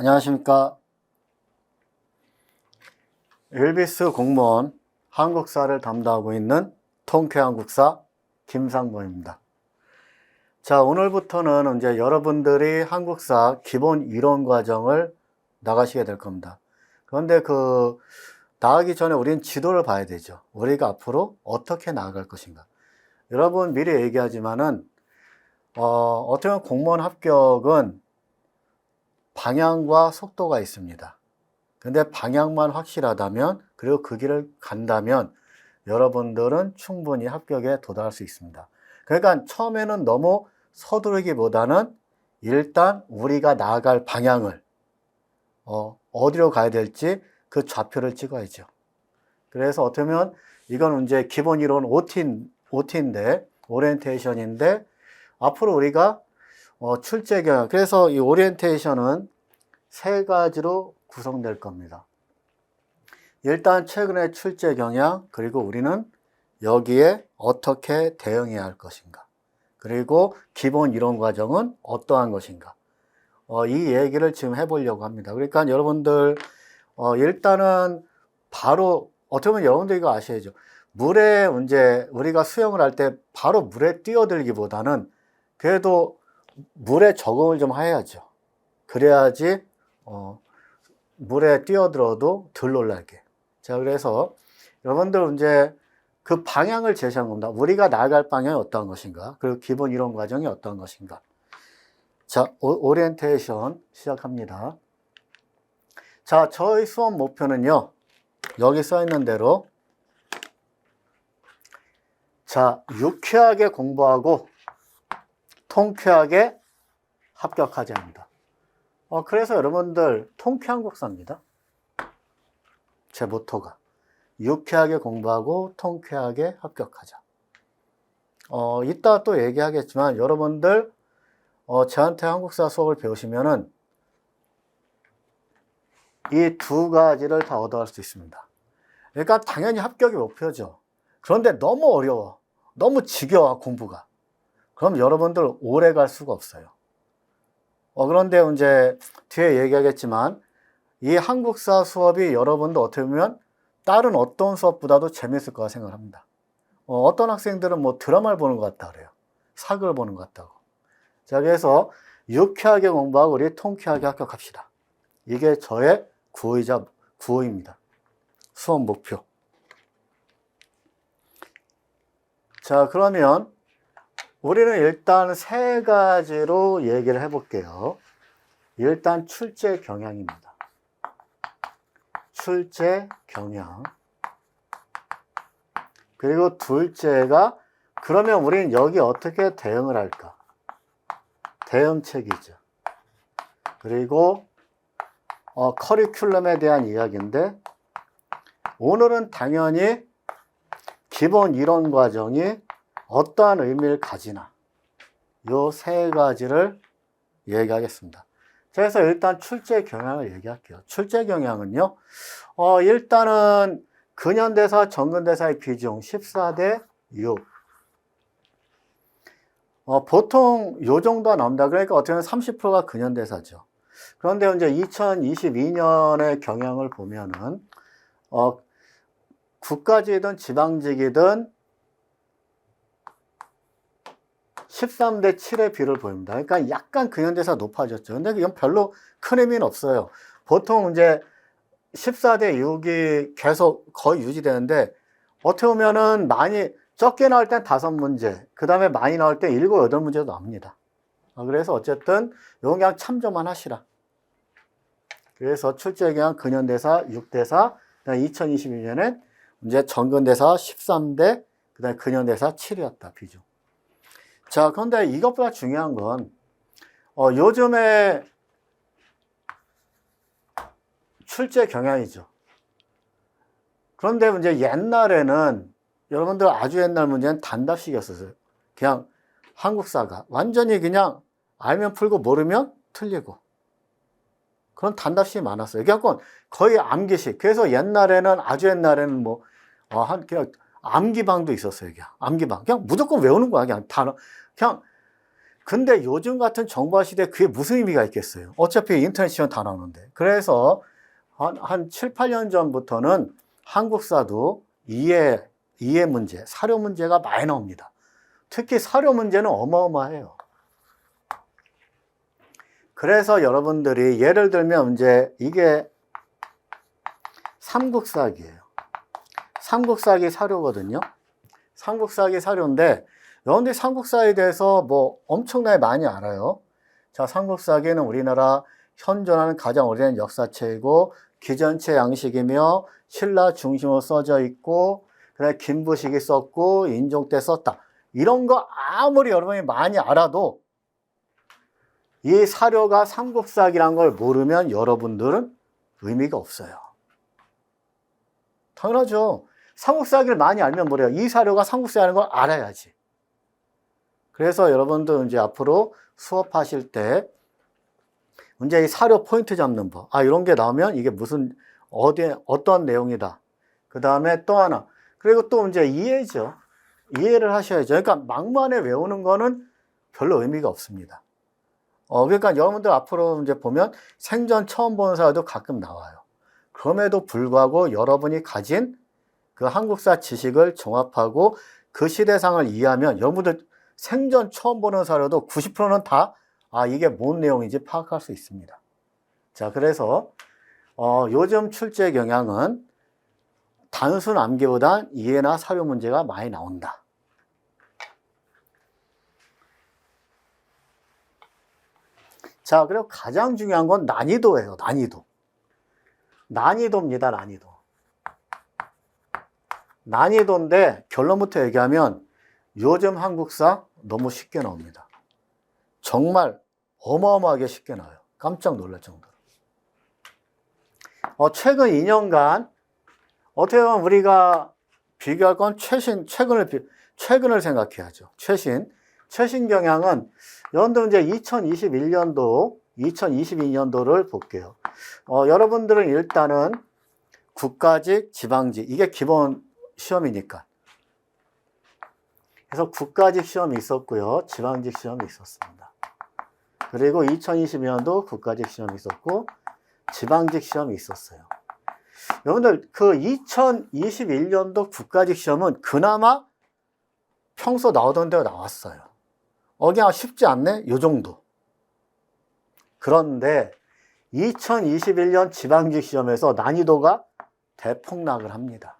안녕하십니까. 일비스 공무원 한국사를 담당하고 있는 통쾌한국사 김상범입니다. 자, 오늘부터는 이제 여러분들이 한국사 기본 이론 과정을 나가시게 될 겁니다. 그런데 나가기 전에 우리는 지도를 봐야 되죠. 우리가 앞으로 어떻게 나아갈 것인가. 여러분 미리 얘기하지만은 어떻게 보면 공무원 합격은 방향과 속도가 있습니다. 근데 방향만 확실하다면, 그리고 그 길을 간다면 여러분들은 충분히 합격에 도달할 수 있습니다. 그러니까 처음에는 너무 서두르기보다는 일단 우리가 나아갈 방향을 어디로 가야 될지 그 좌표를 찍어야죠. 그래서 어떻게 보면 이건 이제 기본 이론 OT인데, 오리엔테이션인데, 앞으로 우리가 출제 경향, 그래서 이 오리엔테이션은 세 가지로 구성될 겁니다. 일단 최근의 출제 경향, 그리고 우리는 여기에 어떻게 대응해야 할 것인가, 그리고 기본 이론 과정은 어떠한 것인가, 이 얘기를 지금 해보려고 합니다. 그러니까 여러분들 일단은 바로 어떻게 보면 여러분들 이거 아셔야죠. 물에 이제 우리가 수영을 할 때 바로 물에 뛰어들기보다는 그래도 물에 적응을 좀 해야죠. 그래야지 물에 뛰어들어도 덜 놀라게. 자, 그래서 여러분들 이제 그 방향을 제시한 겁니다. 우리가 나아갈 방향이 어떤 것인가, 그리고 기본 이론 과정이 어떤 것인가. 자, 오리엔테이션 시작합니다. 자, 저희 수업 목표는요, 여기 써 있는 대로, 자, 유쾌하게 공부하고 통쾌하게 합격하자 합니다. 그래서 여러분들 통쾌한 국사입니다. 제 모토가 유쾌하게 공부하고 통쾌하게 합격하자. 이따 또 얘기하겠지만 여러분들 저한테 한국사 수업을 배우시면은 이 두 가지를 다 얻어갈 수 있습니다. 그러니까 당연히 합격이 목표죠. 그런데 너무 어려워, 너무 지겨워 공부가. 그럼 여러분들 오래 갈 수가 없어요. 그런데 이제 뒤에 얘기하겠지만 이 한국사 수업이 여러분도 어떻게 보면 다른 어떤 수업보다도 재밌을 거라 생각합니다. 어떤 학생들은 뭐 드라마를 보는 것 같다 그래요. 사극을 보는 것 같다고. 자, 그래서 유쾌하게 공부하고 우리 통쾌하게 합격합시다. 이게 저의 구호이자 구호입니다. 수업 목표. 자, 그러면 우리는 일단 세 가지로 얘기를 해볼게요. 일단 출제 경향입니다. 출제 경향. 그리고 둘째가, 그러면 우리는 여기 어떻게 대응을 할까? 대응책이죠. 그리고 커리큘럼에 대한 이야기인데, 오늘은 당연히 기본 이론 과정이 어떠한 의미를 가지나, 요 세 가지를 얘기하겠습니다. 그래서 일단 출제 경향을 얘기할게요. 출제 경향은요, 일단은 근현대사, 정근대사의 비중 14대 6. 보통 요 정도가 나옵니다. 그러니까 어떻게 보면 30%가 근현대사죠. 그런데 이제 2022년의 경향을 보면은, 국가직이든 지방직이든 13대 7의 비를 보입니다. 그러니까 약간 근현대사 높아졌죠. 근데 이건 별로 큰 의미는 없어요. 보통 이제 14대 6이 계속 거의 유지되는데, 어떻게 보면은 많이 적게 나올 땐 5문제, 그 다음에 많이 나올 때 7, 8문제도 나옵니다. 그래서 어쨌든 이건 그냥 참조만 하시라. 그래서 출제 경향 근현대사 6대4, 그다음에 2022년엔 이제 정근대사 13대, 그 다음에 근현대사 7이었다, 비중. 자, 그런데 이것보다 중요한 건, 요즘에 출제 경향이죠. 그런데 이제 옛날에는, 여러분들 아주 옛날 문제는 단답식이었어요. 그냥 한국사가. 완전히 그냥 알면 풀고 모르면 틀리고. 그런 단답식이 많았어요. 그래갖고 거의 암기식. 그래서 옛날에는, 아주 옛날에는 뭐, 그냥 암기방도 있었어요. 그냥 암기방. 그냥 무조건 외우는 거야. 그냥 단어. 그냥 근데 요즘 같은 정보화 시대에 그게 무슨 의미가 있겠어요? 어차피 인터넷 시험 다 나오는데. 그래서 한 7, 8년 전부터는 한국사도 이해 문제, 사료 문제가 많이 나옵니다. 특히 사료 문제는 어마어마해요. 그래서 여러분들이 예를 들면 이제 이게 삼국사기예요. 삼국사기 사료거든요. 삼국사기 사료인데 여러분들이 삼국사에 대해서 뭐 엄청나게 많이 알아요. 자, 삼국사기는 우리나라 현존하는 가장 오래된 역사책이고 기전체 양식이며 신라 중심으로 써져 있고 그다음에 김부식이 썼고 인종 때 썼다. 이런 거 아무리 여러분이 많이 알아도 이 사료가 삼국사기란 걸 모르면 여러분들은 의미가 없어요. 당연하죠. 삼국사기를 많이 알면 뭐래요? 이 사료가 삼국사라는 걸 알아야지. 그래서 여러분들 이제 앞으로 수업하실 때 이제 이 사료 포인트 잡는 법. 이런 게 나오면 이게 무슨 어떤 내용이다. 그 다음에 또 하나. 그리고 또 이제 이해죠. 이해를 하셔야죠. 그러니까 막만에 외우는 거는 별로 의미가 없습니다. 그러니까 여러분들 앞으로 이제 보면 생전 처음 보는 사람도 가끔 나와요. 그럼에도 불구하고 여러분이 가진 그 한국사 지식을 종합하고 그 시대상을 이해하면 여러분들 생전 처음 보는 사료도 90%는 다 이게 뭔 내용인지 파악할 수 있습니다. 자, 그래서 요즘 출제 경향은 단순 암기보단 이해나 사료 문제가 많이 나온다. 자, 그리고 가장 중요한 건 난이도예요. 난이도입니다. 난이도인데 결론부터 얘기하면 요즘 한국사 너무 쉽게 나옵니다. 정말 어마어마하게 쉽게 나와요. 깜짝 놀랄 정도로. 최근 2년간 어떻게 보면 우리가 비교할 건 최근을 생각해야죠. 최신 경향은 여러분들 이제 2021년도, 2022년도를 볼게요. 여러분들은 일단은 국가직, 지방직 이게 기본 시험이니까. 그래서 국가직 시험이 있었고요. 지방직 시험이 있었습니다. 그리고 2022년도 국가직 시험이 있었고 지방직 시험이 있었어요. 여러분들 그 2021년도 국가직 시험은 그나마 평소 나오던 데가 나왔어요. 그냥 쉽지 않네? 요 정도. 그런데 2021년 지방직 시험에서 난이도가 대폭락을 합니다.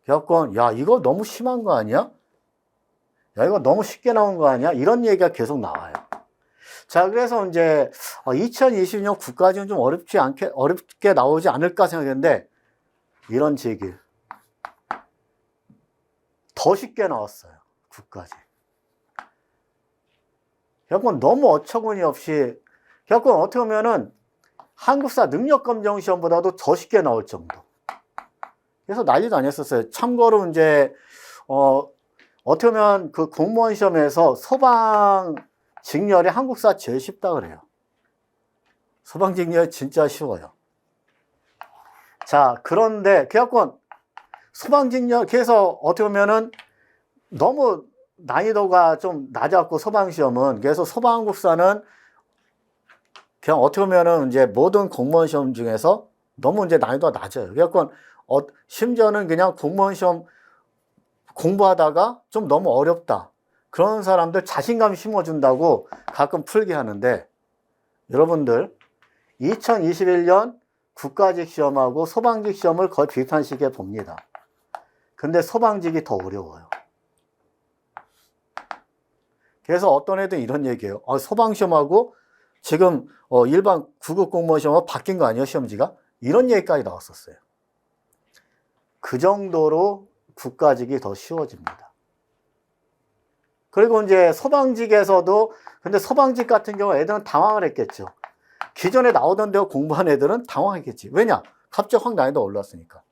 그래갖고 야 이거 너무 심한 거 아니야? 야 이거 너무 쉽게 나온 거 아니야? 이런 얘기가 계속 나와요. 자, 그래서 이제 2022년 국가직은 좀 어렵게 나오지 않을까 생각했는데 이런 제길 더 쉽게 나왔어요. 국가직. 그래갖고 너무 어처구니 없이 그래갖고 어떻게 보면은 한국사 능력검정 시험보다도 더 쉽게 나올 정도. 그래서 난리도 아니었었어요. 참고로 이제 어떻게 보면 그 공무원 시험에서 소방 직렬이 한국사 제일 쉽다 그래요. 소방 직렬 진짜 쉬워요. 자, 그런데 그래갖고 소방 직렬 그래서 어떻게 보면은 너무 난이도가 좀 낮았고 소방 시험은 그래서 소방 한국사는 그냥 어떻게 보면은 이제 모든 공무원 시험 중에서 너무 이제 난이도가 낮아요. 그래갖고 심지어는 그냥 공무원 시험 공부하다가 좀 너무 어렵다. 그런 사람들 자신감 심어준다고 가끔 풀게 하는데 여러분들 2021년 국가직 시험하고 소방직 시험을 거의 비슷한 시기에 봅니다. 근데 소방직이 더 어려워요. 그래서 어떤 애들은 이런 얘기예요. 소방시험하고 지금 일반 9급 공무원 시험하고 바뀐 거 아니에요, 시험지가? 이런 얘기까지 나왔었어요. 그 정도로 국가직이 더 쉬워집니다. 그리고 이제 소방직에서도 근데 소방직 같은 경우 애들은 당황을 했겠죠. 기존에 나오던 데가 공부한 애들은 당황했겠지. 왜냐? 갑자기 확 난이도 올랐으니까.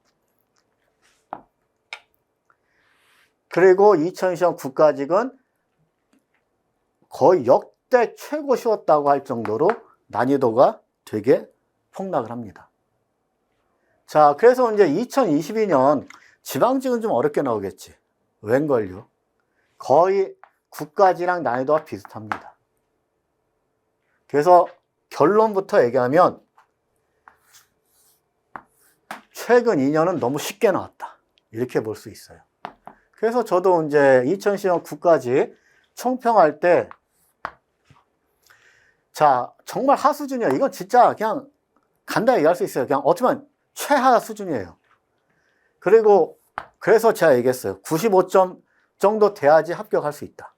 그리고 2020년 국가직은 거의 역대 최고 쉬웠다고 할 정도로 난이도가 되게 폭락을 합니다. 자, 그래서 이제 2022년 지방직은 좀 어렵게 나오겠지. 웬걸요? 거의 국가직이랑 난이도가 비슷합니다. 그래서 결론부터 얘기하면 최근 2년은 너무 쉽게 나왔다. 이렇게 볼 수 있어요. 그래서 저도 이제 2010년 9까지 총평할 때, 자, 정말 하수준이에요. 이건 진짜 그냥 간단히 얘기할 수 있어요. 그냥 어떻게 보면 최하 수준이에요. 그리고 그래서 제가 얘기했어요. 95점 정도 돼야지 합격할 수 있다.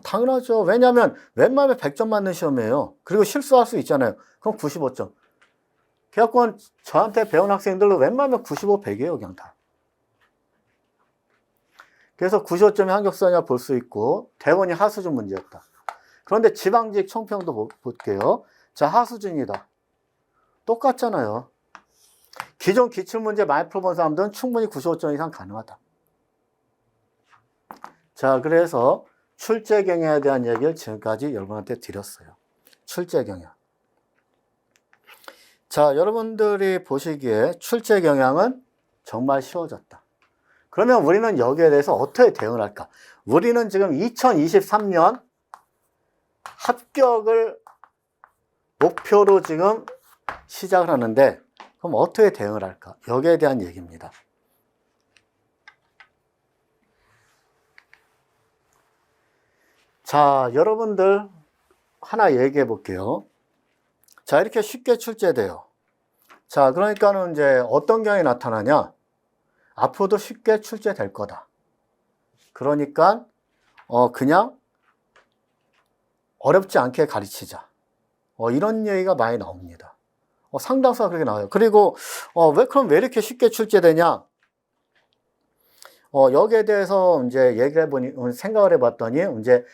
당연하죠. 왜냐하면 웬만하면 100점 맞는 시험이에요. 그리고 실수할 수 있잖아요. 그럼 95점. 그래갖고 저한테 배운 학생들도 웬만하면 95, 100이에요. 그냥 다. 그래서 95점이 합격수냐 볼 수 있고 대원이 하수준 문제였다. 그런데 지방직 총평도 볼게요. 자, 하수준이다. 똑같잖아요. 기존 기출문제 많이 풀어본 사람들은 충분히 95점 이상 가능하다. 자, 그래서 출제경향에 대한 얘기를 지금까지 여러분한테 드렸어요. 출제경향. 자, 여러분들이 보시기에 출제경향은 정말 쉬워졌다. 그러면 우리는 여기에 대해서 어떻게 대응을 할까? 우리는 지금 2023년 합격을 목표로 지금 시작을 하는데 그럼 어떻게 대응을 할까? 여기에 대한 얘기입니다. 자, 여러분들 하나 얘기해 볼게요. 자, 이렇게 쉽게 출제돼요. 자, 그러니까는 이제 어떤 경향이 나타나냐? 앞으로도 쉽게 출제될 거다. 그러니까 그냥 어렵지 않게 가르치자. 이런 얘기가 많이 나옵니다. 상당수가 그렇게 나와요. 그리고 그럼 왜 이렇게 쉽게 출제되냐? 여기에 대해서 이제 얘기를 해보니 생각을 해봤더니 이제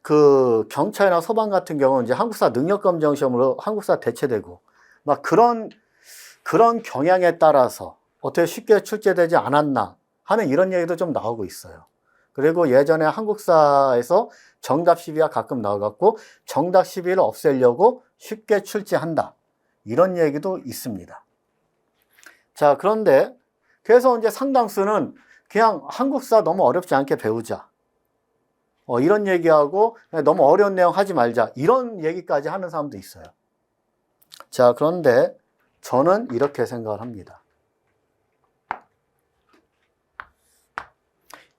그 경찰이나 소방 같은 경우는 이제 한국사 능력검정 시험으로 한국사 대체되고 막 그런 경향에 따라서 어떻게 쉽게 출제되지 않았나 하는 이런 얘기도 좀 나오고 있어요. 그리고 예전에 한국사에서 정답 시비가 가끔 나와갖고 정답 시비를 없애려고 쉽게 출제한다. 이런 얘기도 있습니다. 자, 그런데 그래서 이제 상당수는 그냥 한국사 너무 어렵지 않게 배우자. 이런 얘기하고 너무 어려운 내용 하지 말자. 이런 얘기까지 하는 사람도 있어요. 자, 그런데 저는 이렇게 생각을 합니다.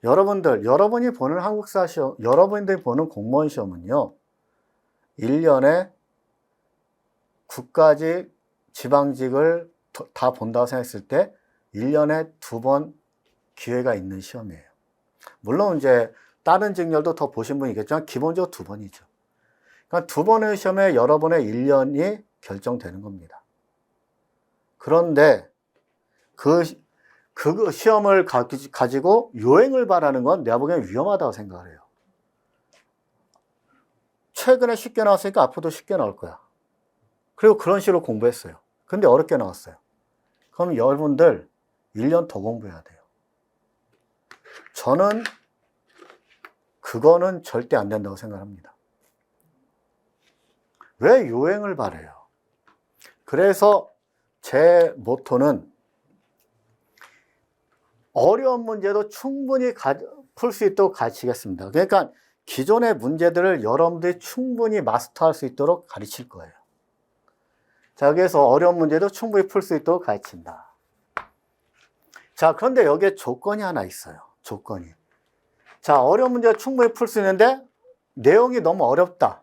여러분이 보는 한국사 시험, 여러분들이 보는 공무원 시험은요, 1년에 국가직, 지방직을 다 본다고 생각했을 때 1년에 2번 기회가 있는 시험이에요. 물론 이제 다른 직렬도 더 보신 분이 있겠지만 기본적으로 2번이죠. 그러니까 2번의 시험에 여러분의 1년이 결정되는 겁니다. 그런데 그 시험을 가지고 요행을 바라는 건 내가 보기엔 위험하다고 생각을 해요. 최근에 쉽게 나왔으니까 앞으로도 쉽게 나올 거야. 그리고 그런 식으로 공부했어요. 근데 어렵게 나왔어요. 그럼 여러분들 1년 더 공부해야 돼요. 저는 그거는 절대 안 된다고 생각합니다. 왜 요행을 바래요? 그래서 제 모토는 어려운 문제도 충분히 풀 수 있도록 가르치겠습니다. 그러니까 기존의 문제들을 여러분들이 충분히 마스터할 수 있도록 가르칠 거예요. 자, 그래서 어려운 문제도 충분히 풀 수 있도록 가르친다. 자, 그런데 여기에 조건이 하나 있어요. 조건이. 자, 어려운 문제를 충분히 풀 수 있는데 내용이 너무 어렵다.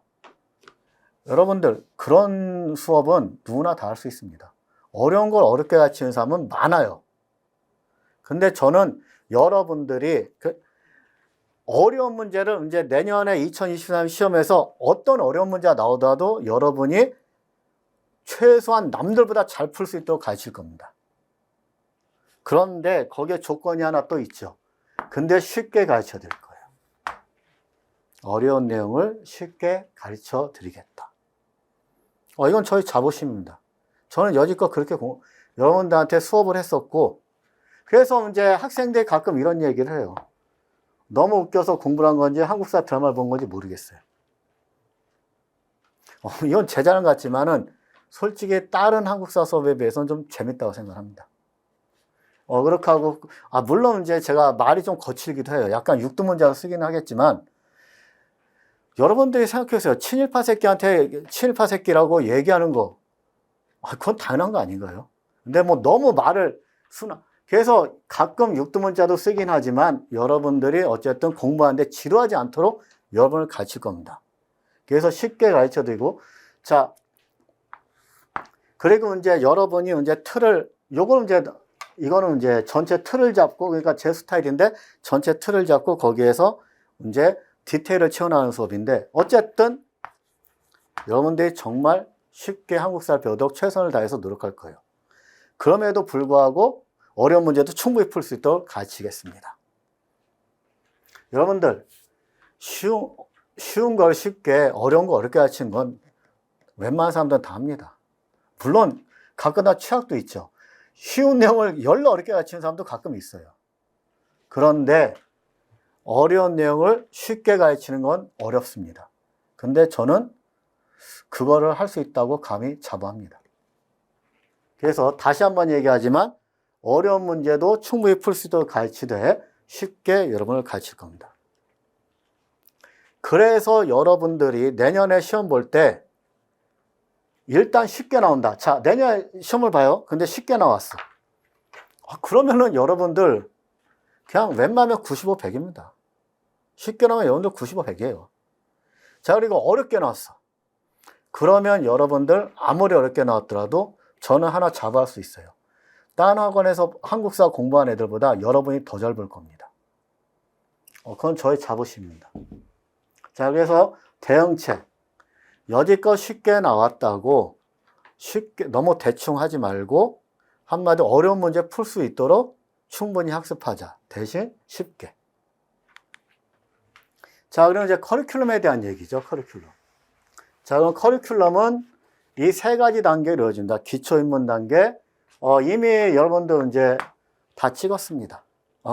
여러분들, 그런 수업은 누구나 다 할 수 있습니다. 어려운 걸 어렵게 가르치는 사람은 많아요. 근데 저는 여러분들이 어려운 문제를 이제 내년에 2023 시험에서 어떤 어려운 문제가 나오더라도 여러분이 최소한 남들보다 잘 풀 수 있도록 가르칠 겁니다. 그런데 거기에 조건이 하나 또 있죠. 근데 쉽게 가르쳐 드릴 거예요. 어려운 내용을 쉽게 가르쳐 드리겠다. 이건 저희 자부심입니다. 저는 여지껏 그렇게 여러분들한테 수업을 했었고, 그래서 이제 학생들이 가끔 이런 얘기를 해요. 너무 웃겨서 공부를 한 건지 한국사 드라마를 본 건지 모르겠어요. 이건 제 자랑 같지만은 솔직히 다른 한국사 수업에 비해서는 좀 재밌다고 생각합니다. 그렇게 하고, 물론 이제 제가 말이 좀 거칠기도 해요. 약간 육두문자로 쓰긴 하겠지만, 여러분들이 생각해보세요. 친일파 새끼한테 친일파 새끼라고 얘기하는 거, 그건 당연한 거 아닌가요? 근데 뭐 너무 말을 그래서 가끔 육두문자도 쓰긴 하지만 여러분들이 어쨌든 공부하는데 지루하지 않도록 여러분을 가르칠 겁니다. 그래서 쉽게 가르쳐 드리고, 자, 그리고 이제 여러분이 이제 이거는 이제 전체 틀을 잡고, 그러니까 제 스타일인데 전체 틀을 잡고 거기에서 이제 디테일을 채워나가는 수업인데, 어쨌든 여러분들이 정말 쉽게 한국사를 배우도록 최선을 다해서 노력할 거예요. 그럼에도 불구하고 어려운 문제도 충분히 풀 수 있도록 가르치겠습니다. 여러분들, 쉬운 걸 쉽게, 어려운 거 어렵게 가르치는 건 웬만한 사람들은 다 합니다. 물론 가끔 다 취약도 있죠. 쉬운 내용을 열로 어렵게 가르치는 사람도 가끔 있어요. 그런데 어려운 내용을 쉽게 가르치는 건 어렵습니다. 근데 저는 그거를 할 수 있다고 감히 자부합니다. 그래서 다시 한번 얘기하지만 어려운 문제도 충분히 풀 수 있도록 가르치되 쉽게 여러분을 가르칠 겁니다. 그래서 여러분들이 내년에 시험 볼 때 일단 쉽게 나온다. 자, 내년에 시험을 봐요. 근데 쉽게 나왔어. 그러면은 여러분들 그냥 웬만하면 95, 100입니다. 쉽게 나오면 여러분들 95, 100이에요. 자, 그리고 어렵게 나왔어. 그러면 여러분들 아무리 어렵게 나왔더라도 저는 하나 자부할 수 있어요. 다른 학원에서 한국사 공부한 애들보다 여러분이 더 잘 볼 겁니다. 그건 저의 자부심입니다. 자, 그래서 대응책. 여지껏 쉽게 나왔다고 쉽게 너무 대충 하지 말고 한마디로 어려운 문제 풀 수 있도록 충분히 학습하자. 대신 쉽게. 자, 그럼 이제 커리큘럼에 대한 얘기죠. 커리큘럼. 자, 그럼 커리큘럼은 이 세 가지 단계를 이루어진다. 기초입문 단계. 이미 여러분들 이제 다 찍었습니다.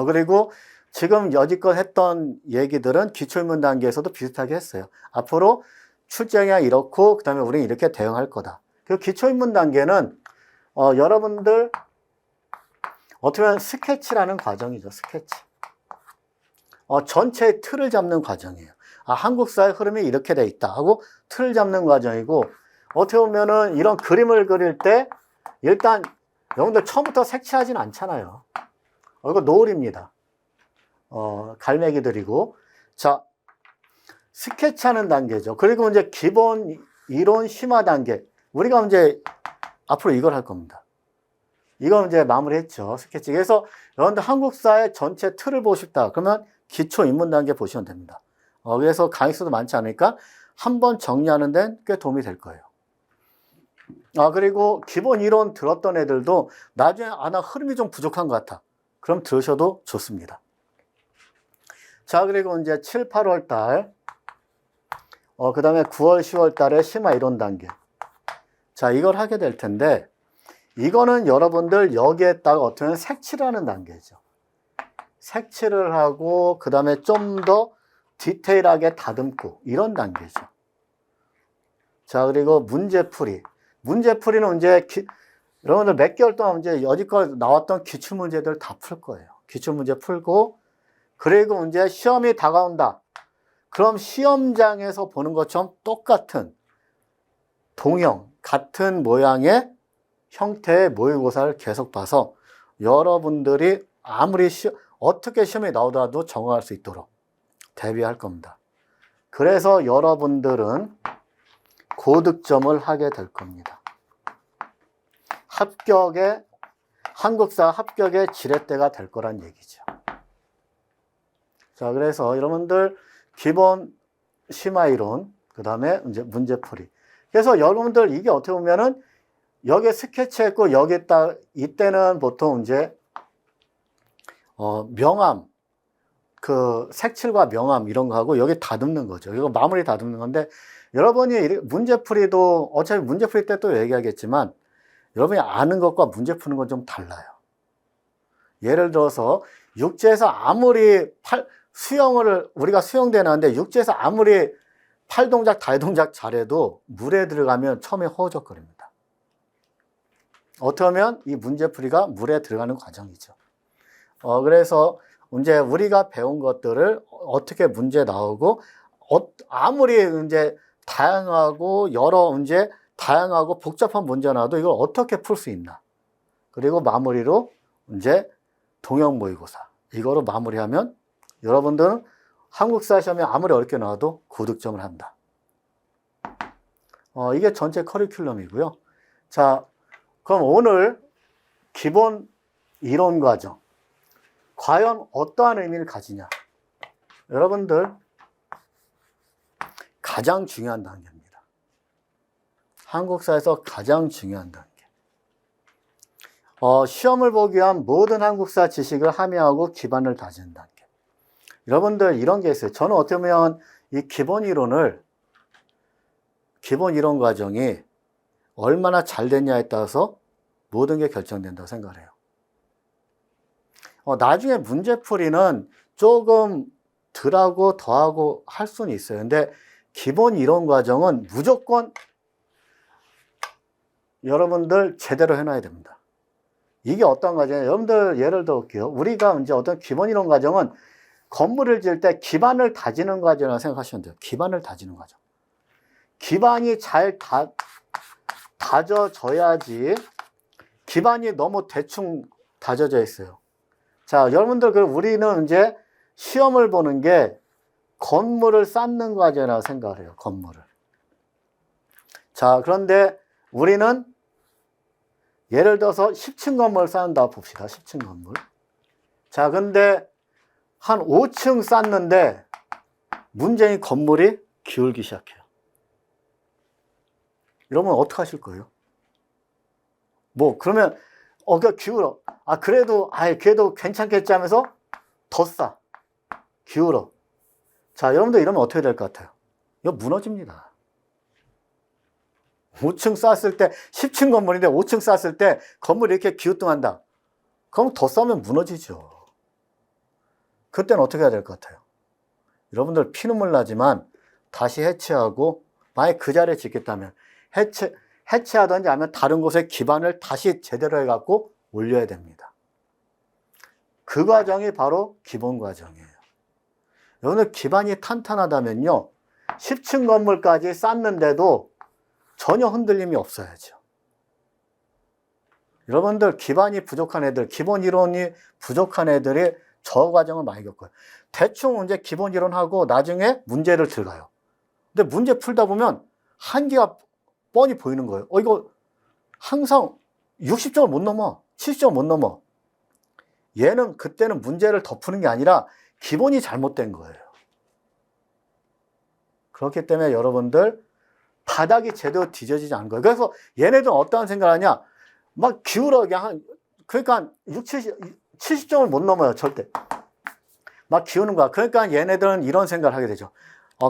그리고 지금 여지껏 했던 얘기들은 기초입문 단계에서도 비슷하게 했어요. 앞으로 출제량이 이렇고, 그 다음에 우리는 이렇게 대응할 거다. 그 기초입문 단계는, 여러분들, 어떻게 보면 스케치라는 과정이죠. 스케치. 전체의 틀을 잡는 과정이에요. 한국사의 흐름이 이렇게 돼 있다 하고 틀을 잡는 과정이고, 어떻게 보면은 이런 그림을 그릴 때 일단 여러분들 처음부터 색칠하진 않잖아요. 이거 노을입니다. 갈매기들이고. 자, 스케치하는 단계죠. 그리고 이제 기본 이론 심화 단계. 우리가 이제 앞으로 이걸 할 겁니다. 이건 이제 마무리했죠. 스케치. 그래서 여러분들 한국사의 전체 틀을 보고 싶다. 그러면 기초 입문 단계 보시면 됩니다. 그래서 강의 수도 많지 않으니까 한번 정리하는 데는 꽤 도움이 될 거예요. 그리고 기본 이론 들었던 애들도 나중에 나 흐름이 좀 부족한 것 같아. 그럼 들으셔도 좋습니다. 자, 그리고 이제 7, 8월 달, 그 다음에 9월, 10월 달에 심화 이론 단계. 자, 이걸 하게 될 텐데, 이거는 여러분들 여기에다가 어떻게 보면 색칠하는 단계죠. 색칠을 하고, 그 다음에 좀 더 디테일하게 다듬고, 이런 단계죠. 자, 그리고 문제풀이. 문제풀이는 이제, 여러분들 몇 개월 동안 이제 여지껏 나왔던 기출문제들 다 풀 거예요. 기출문제 풀고, 그리고 이제 시험이 다가온다. 그럼 시험장에서 보는 것처럼 똑같은 동형, 같은 모양의 형태의 모의고사를 계속 봐서 여러분들이 아무리 어떻게 시험이 나오더라도 적응할 수 있도록 대비할 겁니다. 그래서 여러분들은 고득점을 하게 될 겁니다. 한국사 합격의 지렛대가 될 거란 얘기죠. 자, 그래서 여러분들 기본 심화이론, 그 다음에 이제 문제풀이. 그래서 여러분들 이게 어떻게 보면은 여기에 스케치했고 여기에다 이때는 보통 이제 명암, 그 색칠과 명암 이런 거 하고 여기 다듬는 거죠. 이거 마무리 다듬는 건데 여러분이 문제풀이도 어차피 문제풀이 때 또 얘기하겠지만 여러분이 아는 것과 문제 푸는 건 좀 달라요. 예를 들어서 육지에서 아무리 우리가 수영대 나왔는데 육지에서 아무리 팔 동작, 달 동작 잘해도 물에 들어가면 처음에 허우적거립니다. 어떻게 하면 이 문제풀이가 물에 들어가는 과정이죠. 그래서 이제 우리가 배운 것들을 어떻게 문제 나오고 아무리 이제 다양하고 다양하고 복잡한 문제 나와도 이걸 어떻게 풀 수 있나. 그리고 마무리로 이제 동형 모의고사. 이거로 마무리하면 여러분들은 한국사 시험에 아무리 어렵게 나와도 고득점을 한다. 이게 전체 커리큘럼이고요. 자, 그럼 오늘 기본 이론 과정. 과연 어떠한 의미를 가지냐. 여러분들 가장 중요한 단계입니다. 한국사에서 가장 중요한 단계. 시험을 보기 위한 모든 한국사 지식을 함유하고 기반을 다지는 단계. 여러분들 이런 게 있어요. 저는 어떻게 보면 이 기본 이론 과정이 얼마나 잘 됐냐에 따라서 모든 게 결정된다고 생각을 해요. 나중에 문제풀이는 조금 덜하고 더하고 할 수는 있어요. 근데 기본 이론 과정은 무조건 여러분들 제대로 해놔야 됩니다. 이게 어떤 과정이에요? 여러분들 예를 들어 볼게요. 우리가 이제 어떤 기본 이론 과정은 건물을 지을 때 기반을 다지는 과정이라고 생각하시면 돼요. 기반을 다지는 과정. 기반이 잘 다져져야지. 기반이 너무 대충 다져져 있어요. 자, 여러분들, 우리는 이제 시험을 보는 게 건물을 쌓는 과정이라고 생각을 해요. 건물을. 자, 그런데 우리는 예를 들어서 10층 건물을 쌓는다고 봅시다. 10층 건물. 자, 근데 한 5층 쌓는데 문제인 건물이 기울기 시작해요. 이러면 어떡하실 거예요? 그러면 기울어. 그래도 괜찮겠지 하면서 더 쌓. 기울어. 자, 여러분들 이러면 어떻게 될 것 같아요? 이거 무너집니다. 5층 쌓았을 때, 10층 건물인데 5층 쌓았을 때 건물이 이렇게 기우뚱한다. 그럼 더 쌓으면 무너지죠. 그때는 어떻게 해야 될 것 같아요? 여러분들 피눈물 나지만 다시 해체하고, 만약 그 자리에 짓겠다면 해체하든지 아니면 다른 곳에 기반을 다시 제대로 해갖고 올려야 됩니다. 그 과정이 바로 기본 과정이에요. 여러분들 기반이 탄탄하다면요, 10층 건물까지 쌓는데도 전혀 흔들림이 없어야죠. 여러분들 기반이 부족한 애들, 기본 이론이 부족한 애들이 저 과정을 많이 겪어요. 대충 이제 기본 이론하고 나중에 문제를 들어가요. 근데 문제 풀다 보면 한계가 뻔히 보이는 거예요. 이거 항상 60점을 못 넘어. 70점을 못 넘어. 얘는 그때는 문제를 더 푸는 게 아니라 기본이 잘못된 거예요. 그렇기 때문에 여러분들 바닥이 제대로 뒤져지지 않은 거예요. 그래서 얘네들은 어떠한 생각을 하냐? 막 기울어. 그러니까 70점을 못 넘어요. 절대. 막 기우는 거야. 그러니까 얘네들은 이런 생각을 하게 되죠.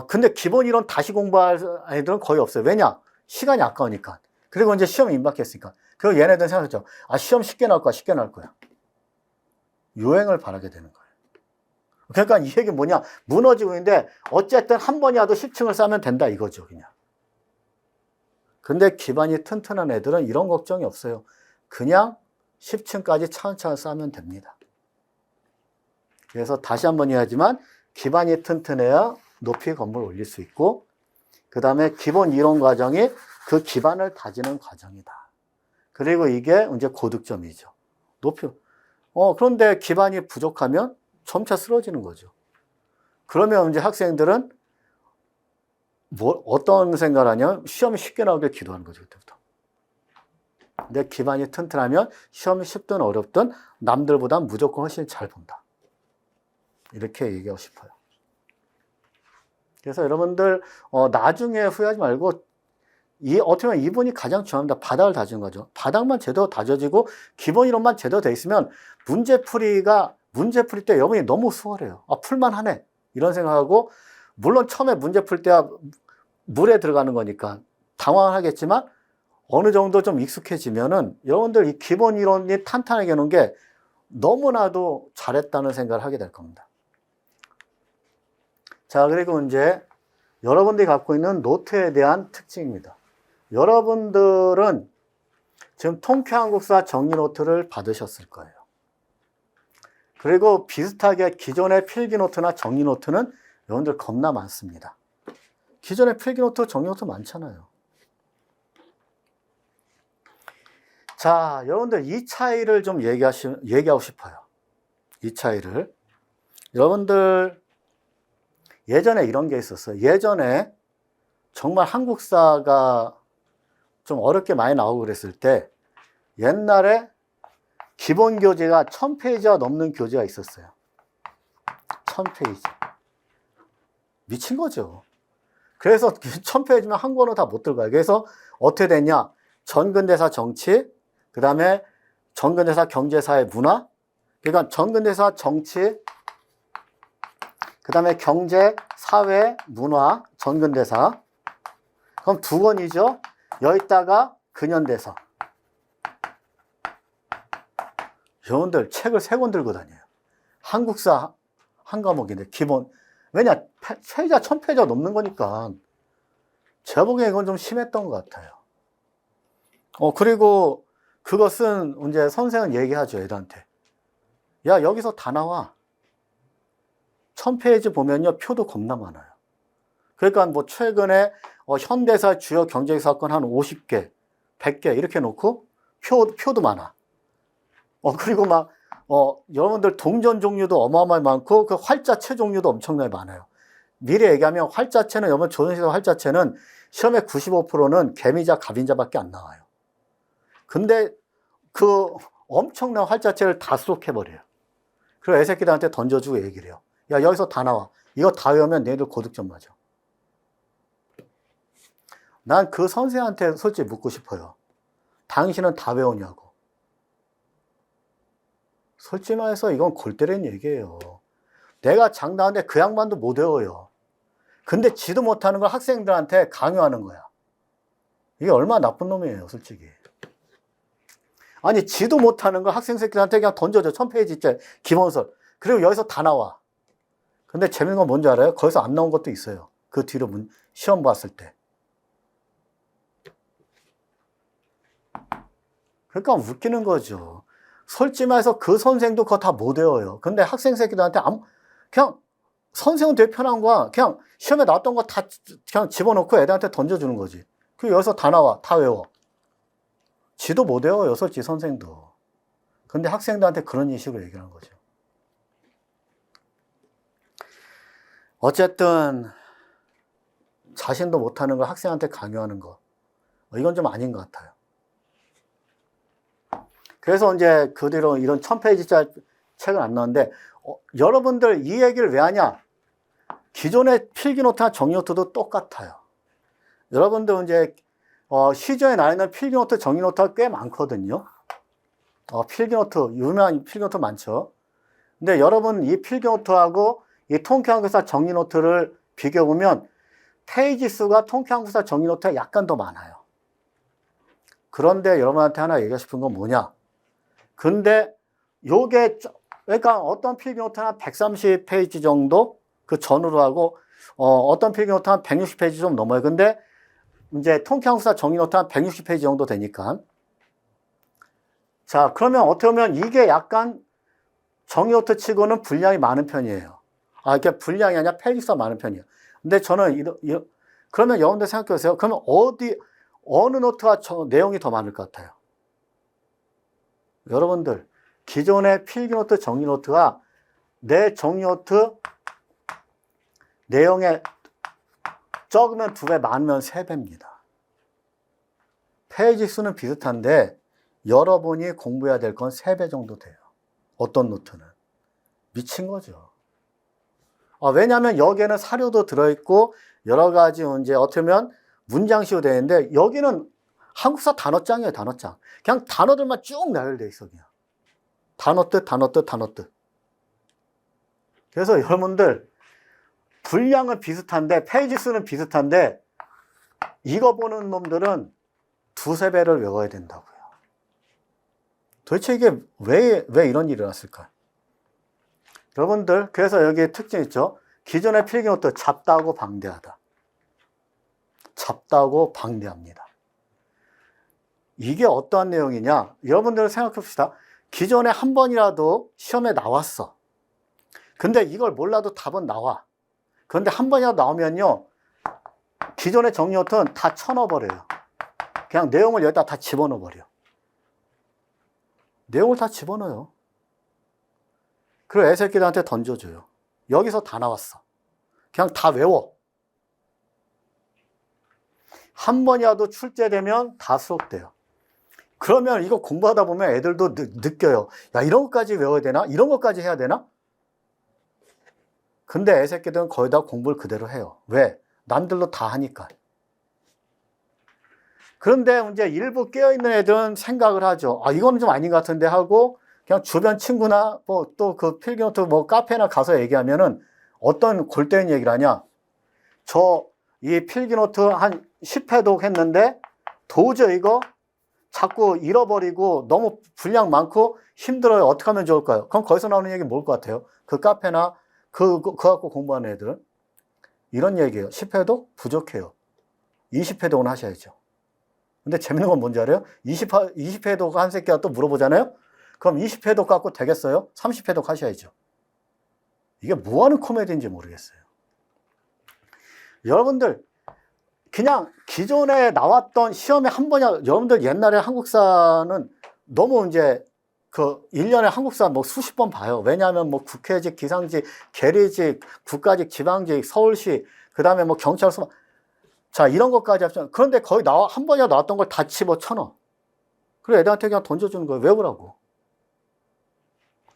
근데 기본 이론 다시 공부할 애들은 거의 없어요. 왜냐? 시간이 아까우니까. 그리고 이제 시험이 임박했으니까. 그리고 얘네들은 생각했죠. 시험 쉽게 나올 거야. 쉽게 나올 거야. 유행을 바라게 되는 거예요. 그러니까 이 얘기는 뭐냐? 무너지고 있는데 어쨌든 한 번이라도 10층을 쌓으면 된다 이거죠. 그냥. 근데 기반이 튼튼한 애들은 이런 걱정이 없어요. 그냥 10층까지 차근차근 쌓으면 됩니다. 그래서 다시 한번 이야기하지만 기반이 튼튼해야 높이 건물을 올릴 수 있고, 그 다음에 기본 이론 과정이 그 기반을 다지는 과정이다. 그리고 이게 이제 고득점이죠. 그런데 기반이 부족하면 점차 쓰러지는 거죠. 그러면 이제 학생들은 어떤 생각을 하냐? 시험이 쉽게 나오길 기도하는 거죠, 그때부터. 근데 기반이 튼튼하면 시험이 쉽든 어렵든 남들보다 무조건 훨씬 잘 본다. 이렇게 얘기하고 싶어요. 그래서 여러분들 나중에 후회하지 말고 어떻게 보면 이분이 가장 중요합니다. 바닥을 다지는 거죠. 바닥만 제대로 다져지고 기본 이론만 제대로 돼 있으면 문제풀이 때 여러분이 너무 수월해요. 풀만하네 이런 생각하고, 물론 처음에 문제 풀 때야 물에 들어가는 거니까 당황을 하겠지만 어느 정도 좀 익숙해지면은 여러분들 이 기본 이론이 탄탄하게 놓은 게 너무나도 잘했다는 생각을 하게 될 겁니다. 자, 그리고 이제 여러분들이 갖고 있는 노트에 대한 특징입니다. 여러분들은 지금 통쾌한국사 정리 노트를 받으셨을 거예요. 그리고 비슷하게 기존의 필기 노트나 정리 노트는 여러분들 겁나 많습니다. 기존에 필기노트, 정리노트 많잖아요. 자, 여러분들 이 차이를 좀 얘기하고 싶어요. 이 차이를. 여러분들 예전에 이런 게 있었어요. 예전에 정말 한국사가 좀 어렵게 많이 나오고 그랬을 때 옛날에 기본 교재가 1000페이지가 넘는 교재가 있었어요. 1000페이지. 미친 거죠. 그래서 1000페이지면 한 권은 다 못 들어가요. 그래서 어떻게 됐냐? 전근대사 정치, 그 다음에 전근대사 경제사회 문화, 그러니까 전근대사 정치, 그 다음에 경제, 사회, 문화, 전근대사. 그럼 두 권이죠. 여기다가 근현대사. 여러분들 책을 3권 들고 다녀요. 한국사 한 과목인데 기본. 왜냐? 페이지가 1000페이지가 넘는 거니까. 제가 보기엔 이건 좀 심했던 것 같아요. 그리고 그것은 이제 선생은 얘기하죠, 애들한테. 야, 여기서 다 나와. 1000페이지 보면요, 표도 겁나 많아요. 그러니까 뭐 최근에 현대사 주요 경제적 사건 한 50개, 100개 이렇게 놓고 표도 많아. 그리고 막 여러분들 동전 종류도 어마어마하게 많고 그 활자체 종류도 엄청나게 많아요. 미리 얘기하면 활자체는 여러분 조선시대 활자체는 시험의 95%는 개미자, 갑인자밖에 안 나와요. 근데 그 엄청난 활자체를 다 수록해버려요. 그리고 애새끼들한테 던져주고 얘기를 해요. 야, 여기서 다 나와. 이거 다 외우면 너희들 고득점 맞아. 난 그 선생한테 솔직히 묻고 싶어요. 당신은 다 외우냐고. 솔직히 말해서 이건 골 때리는 얘기예요. 내가 장담하는데 그 양반도 못 외워요. 근데 지도 못하는 걸 학생들한테 강요하는 거야. 이게 얼마나 나쁜 놈이에요, 솔직히. 아니, 지도 못하는 걸 학생 새끼들한테 그냥 던져줘. 1000페이지째 기본설. 그리고 여기서 다 나와. 근데 재밌는 건 뭔지 알아요? 거기서 안 나온 것도 있어요. 그 뒤로 시험 봤을 때. 그러니까 웃기는 거죠. 솔직히 말해서 그 선생도 그거 다 못 외워요. 근데 학생 새끼들한테 그냥 선생은 되게 편한 거야. 그냥 시험에 나왔던 거 다 그냥 집어넣고 애들한테 던져주는 거지. 그리고 여기서 다 나와. 다 외워. 지도 못 외워요, 솔직히 선생도. 근데 학생들한테 그런 식으로 얘기하는 거죠. 어쨌든 자신도 못하는 걸 학생한테 강요하는 거. 이건 좀 아닌 것 같아요. 그래서 이제 그 뒤로 이런 1000페이지짜리 책은 안 나오는데 여러분들 이 얘기를 왜 하냐? 기존의 필기노트나 정리노트도 똑같아요. 여러분들 이제 시중에 나 있는 필기노트, 정리노트가 꽤 많거든요. 필기노트, 유명한 필기노트 많죠. 근데 여러분 이 필기노트하고 이 통계한국사 정리노트를 비교해보면 페이지 수가 통계한국사 정리노트가 약간 더 많아요. 그런데 여러분한테 하나 얘기하고 싶은 건 뭐냐? 근데 요게 그러니까 어떤 필기노트는 한 130페이지 정도 그 전후로 하고 어떤 필기노트 한 160페이지 좀 넘어요. 근데 이제 통계한국사 정리노트 한 160페이지 정도 되니까. 자, 그러면 어떻게 보면 이게 약간 정리노트 치고는 분량이 많은 편이에요. 이게 분량이 아니라 페이지 수가 많은 편이에요. 근데 저는 그러면 여러분들 생각해 보세요. 그러면 어느 노트가 내용이 더 많을 것 같아요? 여러분들 기존의 필기노트, 정리노트가 내 정리노트 내용에 적으면 2배, 많으면 3배입니다. 페이지 수는 비슷한데 여러분이 공부해야 될 건 3배 정도 돼요. 어떤 노트는. 미친 거죠. 왜냐하면 여기에는 사료도 들어있고 여러 가지 이제 어떻게 보면 문장식으로 되어 있는데 여기는 한국사 단어장이에요, 단어장. 그냥 단어들만 쭉 나열되어 있어, 그냥. 단어 뜻, 단어 뜻, 단어 뜻. 그래서 여러분들 분량은 비슷한데 페이지 수는 비슷한데 이거 보는 놈들은 2~3배를 외워야 된다고요. 도대체 이게 왜 이런 일이 일어났을까? 여러분들 그래서 여기 특징 있죠. 기존의 필기노트 잡다하고 방대하다. 잡다하고 방대합니다. 이게 어떠한 내용이냐? 여러분들 생각해 봅시다. 기존에 한 번이라도 시험에 나왔어. 근데 이걸 몰라도 답은 나와. 그런데 한 번이라도 나오면요, 기존의 정리노트는 다 쳐넣어버려요. 그냥 내용을 여기다 다 집어넣어버려. 내용을 다 집어넣어요. 그리고 애새끼들한테 던져줘요. 여기서 다 나왔어. 그냥 다 외워. 한 번이라도 출제되면 다 수록돼요. 그러면 이거 공부하다 보면 애들도 느껴요. 야, 이런 것까지 외워야 되나? 이런 것까지 해야 되나? 근데 애새끼들은 거의 다 공부를 그대로 해요. 왜? 남들도 다 하니까. 그런데 이제 일부 깨어있는 애들은 생각을 하죠. 아, 이거는 좀 아닌 것 같은데 하고 그냥 주변 친구나 뭐 또 그 필기노트 뭐 카페나 가서 얘기하면은 어떤 골때리는 얘기를 하냐. 저 이 필기노트 한 10회독 했는데 도저히 이거 자꾸 잃어버리고 너무 분량 많고 힘들어요. 어떻게 하면 좋을까요? 그럼 거기서 나오는 얘기 뭘 것 같아요? 그 카페나 그거 갖고 공부하는 애들은 이런 얘기예요. 10회독 부족해요. 20회독은 하셔야죠. 근데 재밌는 건 뭔지 알아요? 20회독 한 새끼가 또 물어보잖아요? 그럼 20회독 갖고 되겠어요? 30회독 하셔야죠. 이게 뭐 하는 코미디인지 모르겠어요. 여러분들, 그냥 기존에 나왔던 시험에 한 번이야, 여러분들 옛날에 한국사는 너무 이제 그 1년에 한국사 뭐 수십 번 봐요. 왜냐하면 뭐 국회직, 기상직, 계리직, 국가직, 지방직, 서울시, 그 다음에 뭐 경찰서, 자, 이런 것까지 합쳐. 그런데 거의 한 번이야 나왔던 걸 다 집어쳐넣어. 그리고 애들한테 그냥 던져주는 거예요. 외우라고.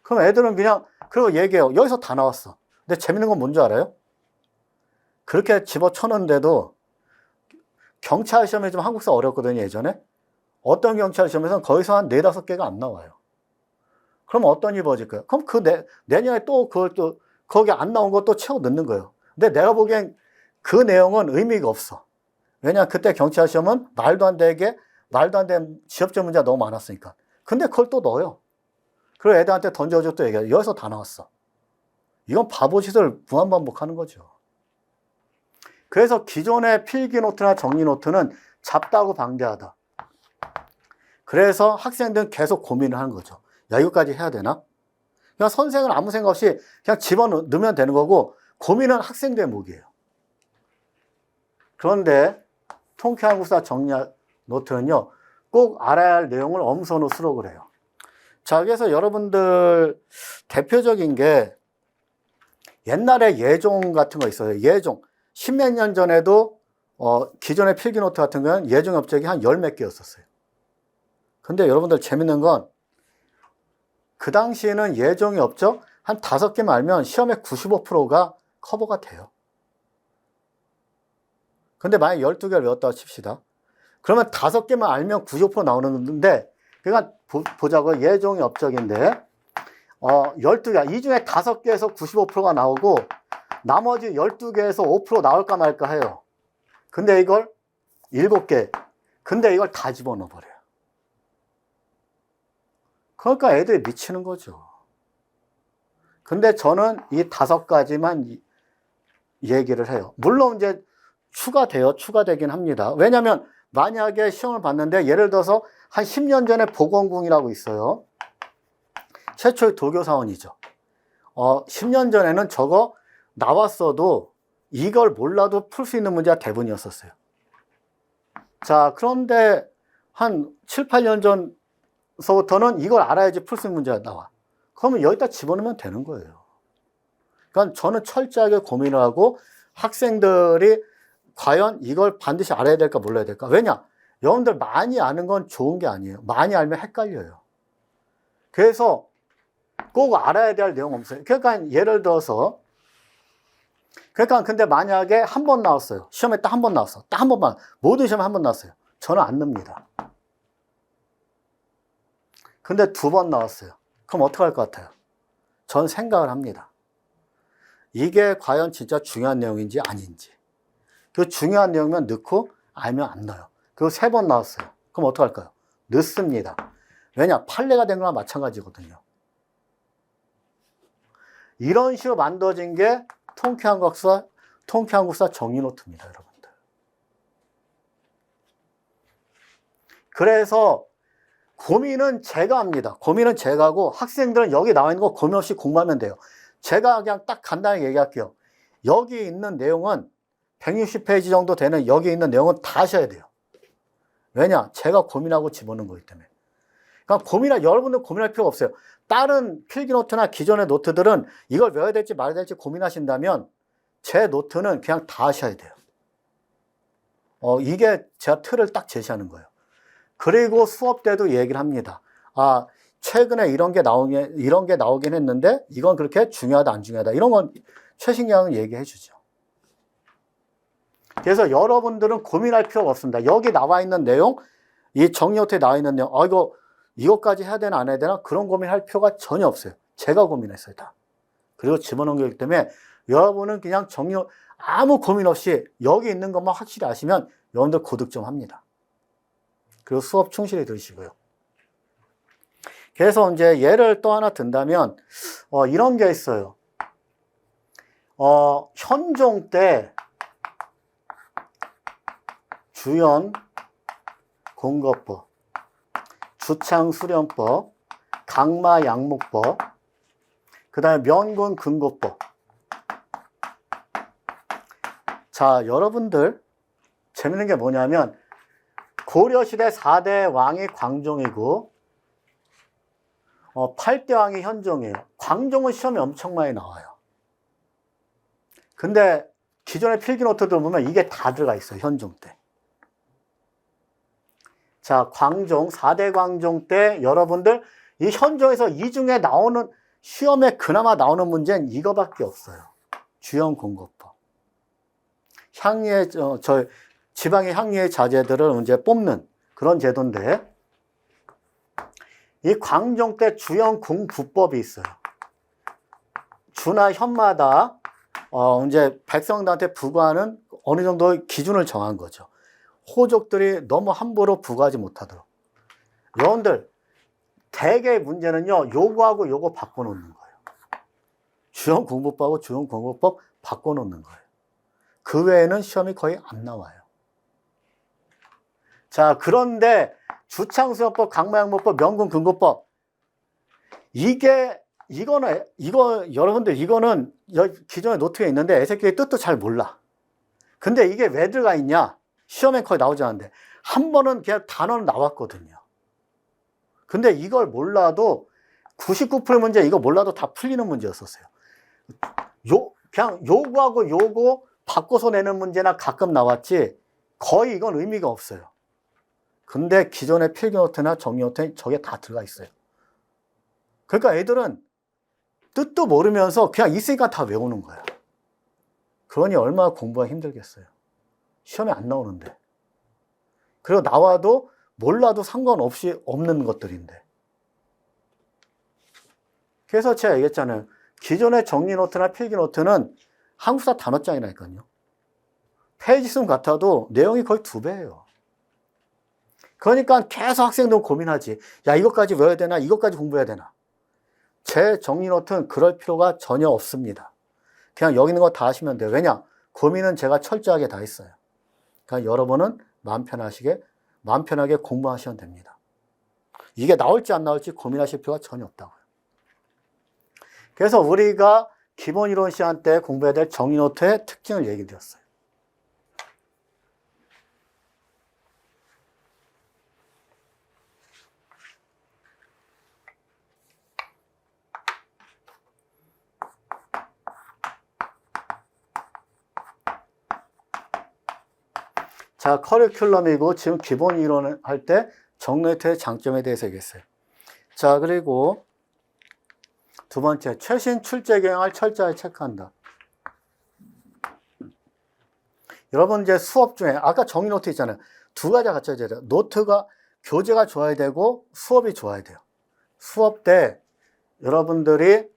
그럼 애들은 그냥, 그리고 얘기해요. 여기서 다 나왔어. 근데 재밌는 건 뭔지 알아요? 그렇게 집어쳐넣는데도 경찰 시험에 좀 한국사 어렵거든요, 예전에. 어떤 경찰 시험에서는 거기서 한 4-5개가 안 나와요. 그럼 어떤 일이 벌어질까요? 그럼 내년에 또 그걸 또, 거기 안 나온 거 또 채워 넣는 거예요. 근데 내가 보기엔 그 내용은 의미가 없어. 왜냐, 그때 경찰 시험은 말도 안 되는 지역적 문제가 너무 많았으니까. 근데 그걸 또 넣어요. 그리고 애들한테 던져줘 또 얘기해요. 여기서 다 나왔어. 이건 바보짓을 무한반복하는 거죠. 그래서 기존의 필기노트나 정리노트는 잡다고 방대하다. 그래서 학생들은 계속 고민을 하는 거죠. 야, 이거까지 해야 되나? 그냥 선생은 아무 생각 없이 그냥 집어넣으면 되는 거고, 고민은 학생들의 몫이에요. 그런데 통계한국사 정리노트는요, 꼭 알아야 할 내용을 엄선으로 수록을 해요. 자, 그래서 여러분들 대표적인 게 옛날에 예종 같은 거 있어요. 예종. 10몇 년 전에도 기존의 필기노트 같은 건 예종 업적이 한 10몇 개였었어요. 근데 여러분들 재밌는 건 그 당시에는 예종의 업적 한 5개만 알면 시험의 95%가 커버가 돼요. 근데 만약 12개를 외웠다고 칩시다. 그러면 5개만 알면 95% 나오는데, 그러니까 보자고. 예종의 업적인데 12개, 이 중에 5개에서 95%가 나오고 나머지 12개에서 5% 나올까 말까 해요. 근데 이걸 7개, 근데 이걸 다 집어넣어 버려요. 그러니까 애들이 미치는 거죠. 근데 저는 이 5가지만 얘기를 해요. 물론 이제 추가되긴 합니다. 왜냐하면 만약에 시험을 봤는데, 예를 들어서 한 10년 전에 보건궁이라고 있어요. 최초의 도교사원이죠. 10년 전에는 저거 나왔어도 이걸 몰라도 풀 수 있는 문제가 대부분이었었어요. 자, 그런데 한 7, 8년 전서부터는 이걸 알아야지 풀 수 있는 문제가 나와. 그러면 여기다 집어넣으면 되는 거예요. 그러니까 저는 철저하게 고민을 하고 학생들이 과연 이걸 반드시 알아야 될까 몰라야 될까. 왜냐? 여러분들 많이 아는 건 좋은 게 아니에요. 많이 알면 헷갈려요. 그래서 꼭 알아야 될 내용 없어요. 그러니까 예를 들어서, 그러니까 근데 만약에 한 번 나왔어요. 시험에 딱 한 번 나왔어. 딱 한 번만. 모든 시험에 한 번 나왔어요. 저는 안 넣습니다. 근데 2번 나왔어요. 그럼 어떻게 할 것 같아요? 전 생각을 합니다. 이게 과연 진짜 중요한 내용인지 아닌지. 그 중요한 내용이면 넣고, 알면 안 넣어요. 그리고 3번 나왔어요. 그럼 어떻게 할까요? 넣습니다. 왜냐? 판례가 된 거랑 마찬가지거든요. 이런 식으로 만들어진 게 통계한국사 정리노트입니다, 여러분들. 그래서 고민은 제가 합니다. 고민은 제가 하고, 학생들은 여기 나와 있는 거 고민 없이 공부하면 돼요. 제가 그냥 딱 간단하게 얘기할게요. 여기 있는 내용은 160페이지 정도 되는 여기 있는 내용은 다 하셔야 돼요. 왜냐? 제가 고민하고 집어넣은 거기 때문에. 그러니까 여러분들 고민할 필요가 없어요. 다른 필기노트나 기존의 노트들은 이걸 외워야 될지 말아야 될지 고민하신다면 제 노트는 그냥 다 하셔야 돼요. 이게 제가 틀을 딱 제시하는 거예요. 그리고 수업 때도 얘기를 합니다. 최근에 이런 게 나오긴 했는데 이건 그렇게 중요하다 안 중요하다 이런 건 최신경은 얘기해 주죠. 그래서 여러분들은 고민할 필요가 없습니다. 여기 나와 있는 내용, 이 정리노트에 나와 있는 내용, 이것까지 해야 되나 안 해야 되나 그런 고민할 필요가 전혀 없어요. 제가 고민했어요, 다. 그리고 집어넣은 거기 때문에 여러분은 그냥 아무 고민 없이 여기 있는 것만 확실히 아시면 여러분들 고득점 합니다. 그리고 수업 충실히 들으시고요. 그래서 이제 예를 또 하나 든다면 이런 게 있어요. 현종 때 주연 공거법, 주창수련법, 강마양목법, 그 다음에 명군 근거법. 자, 여러분들 재밌는 게 뭐냐면 고려시대 4대 왕이 광종이고 8대 왕이 현종이에요. 광종은 시험에 엄청 많이 나와요. 근데 기존의 필기노트들 보면 이게 다 들어가 있어요. 현종 때. 자, 4대 광종 때 여러분들 이 현종에서 이 중에 나오는 시험에 그나마 나오는 문제는 이거밖에 없어요. 주연 공거법. 지방의 향리의 자제들을 이제 뽑는 그런 제도인데 이 광종 때 주연 공부법이 있어요. 주나 현마다 이제 백성들한테 부과하는 어느 정도 기준을 정한 거죠. 호족들이 너무 함부로 부과하지 못하도록. 여러분들 대개의 문제는요, 요거하고 요거 바꿔놓는 거예요. 주연 공부법하고 주연 공부법 바꿔놓는 거예요. 그 외에는 시험이 거의 안 나와요. 자, 그런데 주창수련법, 강마양목법, 명군 근거법 여러분들 이거는 기존의 노트에 있는데 애새끼의 뜻도 잘 몰라. 근데 이게 왜 들어가 있냐? 시험에 거의 나오지 않는데 한 번은 그냥 단어는 나왔거든요. 근데 이걸 몰라도 99% 문제 이거 몰라도 다 풀리는 문제였었어요. 그냥 요거하고 요거 바꿔서 내는 문제나 가끔 나왔지 거의 이건 의미가 없어요. 근데 기존의 필기노트나 정리노트에 저게 다 들어가 있어요. 그러니까 애들은 뜻도 모르면서 그냥 있으니까 다 외우는 거야. 그러니 얼마나 공부가 힘들겠어요. 시험에 안 나오는데. 그리고 나와도 몰라도 상관없이 없는 것들인데. 그래서 제가 얘기했잖아요. 기존의 정리노트나 필기노트는 한국사 단어장이라니까요. 페이지 수는 같아도 내용이 거의 2배예요. 그러니까 계속 학생들은 고민하지. 야, 이것까지 외워야 되나? 이것까지 공부해야 되나? 제 정리노트는 그럴 필요가 전혀 없습니다. 그냥 여기 있는 거 다 하시면 돼요. 왜냐? 고민은 제가 철저하게 다 했어요. 그러니까 여러분은 마음 편하게 공부하시면 됩니다. 이게 나올지 안 나올지 고민하실 필요가 전혀 없다고요. 그래서 우리가 기본 이론 시간 때 공부해야 될 정리노트의 특징을 얘기 드렸어요. 자, 커리큘럼이고 지금 기본 이론을 할 때 정리노트의 장점에 대해서 얘기했어요. 자, 그리고 두 번째, 최신 출제 경향을 철저히 체크한다. 여러분 이제 수업 중에 아까 정리노트 있잖아요. 두 가지가 갖춰져야 돼요. 교재가 좋아야 되고 수업이 좋아야 돼요. 수업 때 여러분들이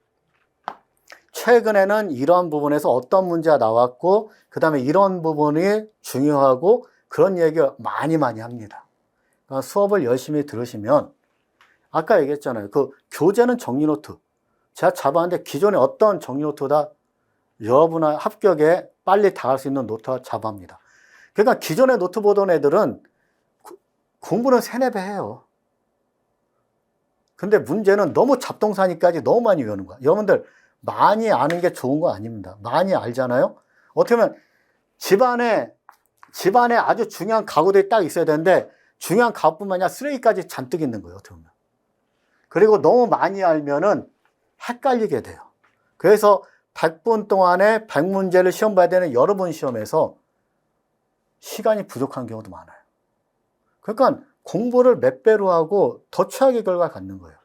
최근에는 이런 부분에서 어떤 문제가 나왔고 그 다음에 이런 부분이 중요하고 그런 얘기를 많이 합니다. 그러니까 수업을 열심히 들으시면 아까 얘기했잖아요. 그 교재는 정리노트. 제가 잡았는데 기존에 어떤 정리노트보다 여러분의 합격에 빨리 다갈 수 있는 노트가 잡아합니다. 그러니까 기존의 노트 보던 애들은 공부는 3-4배 해요. 근데 문제는 너무 잡동사니까지 너무 많이 외우는 거야. 여러분들 많이 아는 게 좋은 거 아닙니다. 많이 알잖아요. 어떻게 보면 집안에 아주 중요한 가구들이 딱 있어야 되는데 중요한 가구뿐만 아니라 쓰레기까지 잔뜩 있는 거예요. 어떻게 보면. 그리고 너무 많이 알면은 헷갈리게 돼요. 그래서 100분 동안에 100문제를 시험 봐야 되는 여러 번 시험에서 시간이 부족한 경우도 많아요. 그러니까 공부를 몇 배로 하고 더 최악의 결과를 갖는 거예요.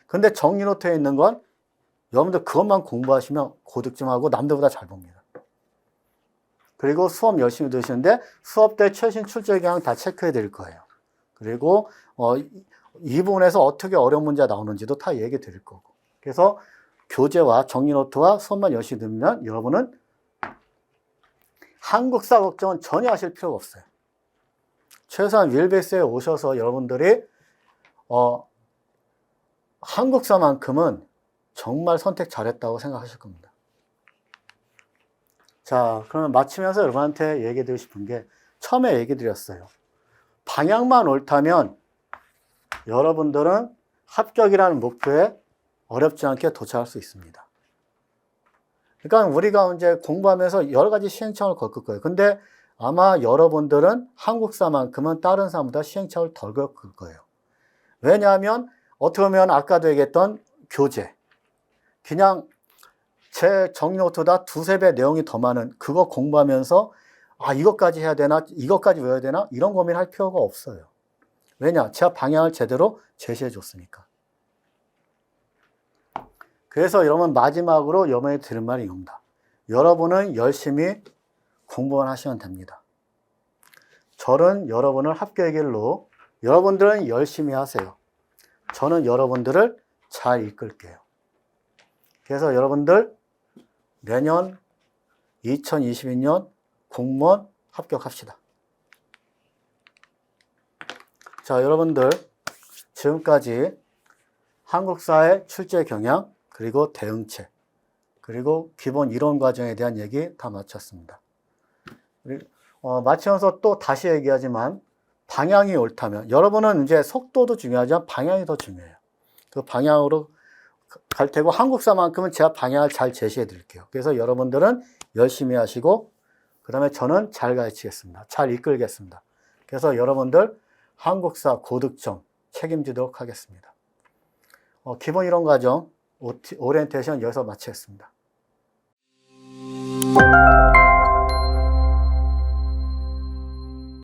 근데 정리노트에 있는 건 여러분들 그것만 공부하시면 고득점하고 남들보다 잘 봅니다. 그리고 수업 열심히 들으시는데 수업 때 최신 출제 경향 다 체크해 드릴 거예요. 그리고 이 부분에서 어떻게 어려운 문제가 나오는지도 다 얘기 드릴 거고. 그래서 교재와 정리노트와 수업만 열심히 들으면 여러분은 한국사 걱정은 전혀 하실 필요가 없어요. 최소한 윌베이스에 오셔서 여러분들이 한국사만큼은 정말 선택 잘했다고 생각하실 겁니다. 자, 그러면 마치면서 여러분한테 얘기 드리고 싶은 게 처음에 얘기 드렸어요. 방향만 옳다면 여러분들은 합격이라는 목표에 어렵지 않게 도착할 수 있습니다. 그러니까 우리가 이제 공부하면서 여러 가지 시행착오를 겪을 거예요. 근데 아마 여러분들은 한국사만큼은 다른 사람보다 시행착오를 덜 겪을 거예요. 왜냐하면 어떻게 보면 아까도 얘기했던 교재. 그냥 제 정리노트보다 두세 배 내용이 더 많은 그거 공부하면서 이것까지 해야 되나? 이것까지 외워야 되나? 이런 고민할 필요가 없어요. 왜냐? 제가 방향을 제대로 제시해 줬으니까. 그래서 여러분 마지막으로 여러분이 들은 말이 이겁니다. 여러분은 열심히 공부만 하시면 됩니다. 저는 여러분을 합격의 길로 여러분들은 열심히 하세요. 저는 여러분들을 잘 이끌게요. 그래서 여러분들 내년 2022년 공무원 합격합시다. 자, 여러분들 지금까지 한국사의 출제 경향 그리고 대응책 그리고 기본 이론 과정에 대한 얘기 다 마쳤습니다. 마치면서 또 다시 얘기하지만 방향이 옳다면 여러분은 이제 속도도 중요하지만 방향이 더 중요해요. 그 방향으로 갈 테고 한국사만큼은 제가 방향을 잘 제시해 드릴게요. 그래서 여러분들은 열심히 하시고 그 다음에 저는 잘 가르치겠습니다. 잘 이끌겠습니다. 그래서 여러분들 한국사 고득점 책임지도록 하겠습니다. 기본 이론 과정 오리엔테이션 여기서 마치겠습니다.